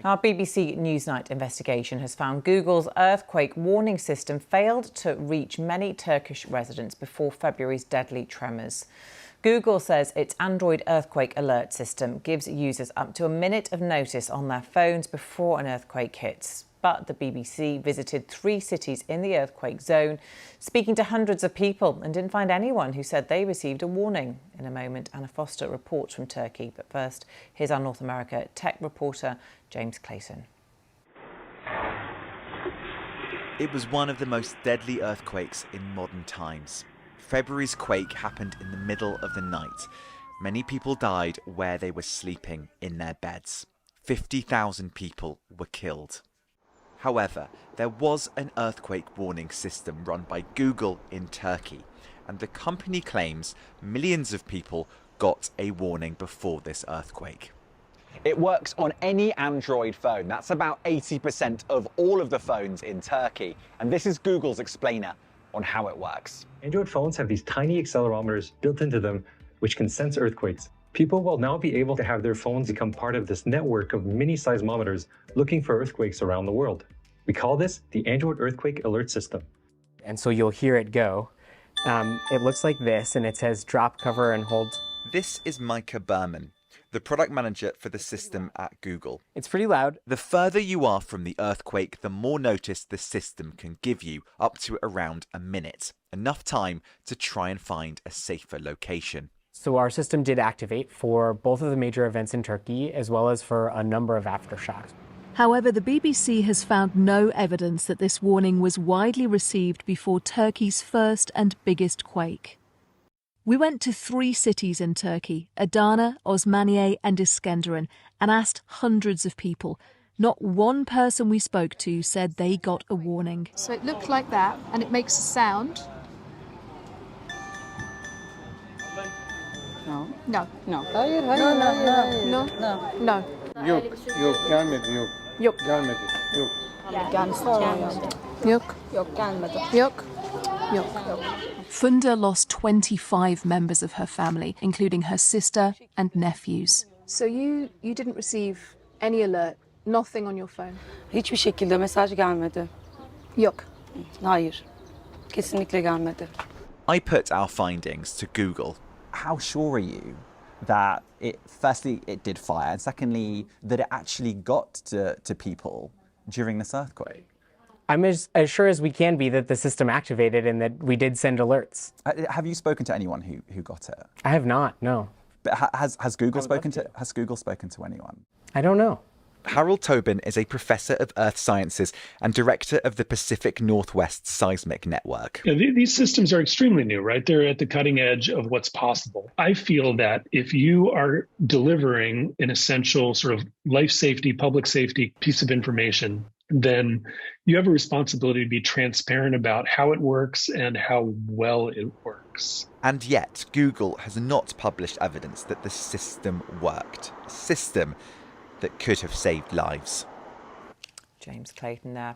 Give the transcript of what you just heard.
Our BBC Newsnight investigation has found Google's earthquake warning system failed to reach many Turkish residents before February's deadly tremors. Google says its Android earthquake alert system gives users up to a minute of notice on their phones before an earthquake hits. But the BBC visited 3 cities in the earthquake zone, speaking to hundreds of people, and didn't find anyone who said they received a warning. In a moment, Anna Foster reports from Turkey. But first, here's our North America tech reporter, James Clayton. It was one of the most deadly earthquakes in modern times. February's quake happened in the middle of the night. Many people died where they were sleeping in their beds. 50,000 people were killed. However, there was an earthquake warning system run by Google in Turkey, and the company claims millions of people got a warning before this earthquake. It works on any Android phone. That's about 80% of all of the phones in Turkey. And this is Google's explainer on how it works. Android phones have these tiny accelerometers built into them, which can sense earthquakes. People will now be able to have their phones become part of this network of mini seismometers looking for earthquakes around the world. We call this the Android Earthquake Alert System. And so you'll hear it go. It looks like this, and it says drop, cover, and hold. This is Micah Berman, the product manager for the system at Google. It's pretty loud. The further you are from the earthquake, the more notice the system can give you, up to around a minute. Enough time to try and find a safer location. So our system did activate for both of the major events in Turkey, as well as for a number of aftershocks. However, the BBC has found no evidence that this warning was widely received before Turkey's first and biggest quake. We went to 3 cities in Turkey, Adana, Osmaniye and Iskenderun, and asked hundreds of people. Not one person we spoke to said they got a warning. So it looked like that, and it makes a sound. No. No. No. No. No. No. No. Yok, yok gelmedi yok. Yok. Gelmedi. Yok. Yok. Yok. Yok. Funda lost 25 members of her family, including her sister and nephews. So you didn't receive any alert, nothing on your phone? Hiçbir şekilde mesaj gelmedi. Yok. Hayır. Kesinlikle gelmedi. I put our findings to Google. How sure are you that firstly, it did fire, and secondly, that it actually got to people during this earthquake? I'm as sure as we can be that the system activated and that we did send alerts. Have you spoken to anyone who got it? I have not, no. But has Google spoken to anyone? I don't know. Harold Tobin is a professor of earth sciences and director of the Pacific Northwest Seismic Network. Yeah, these systems are extremely new, right? They're at the cutting edge of what's possible. I feel that if you are delivering an essential sort of life safety, public safety piece of information, then you have a responsibility to be transparent about how it works and how well it works. And yet, Google has not published evidence that the system worked. A system that could have saved lives. James Clayton there.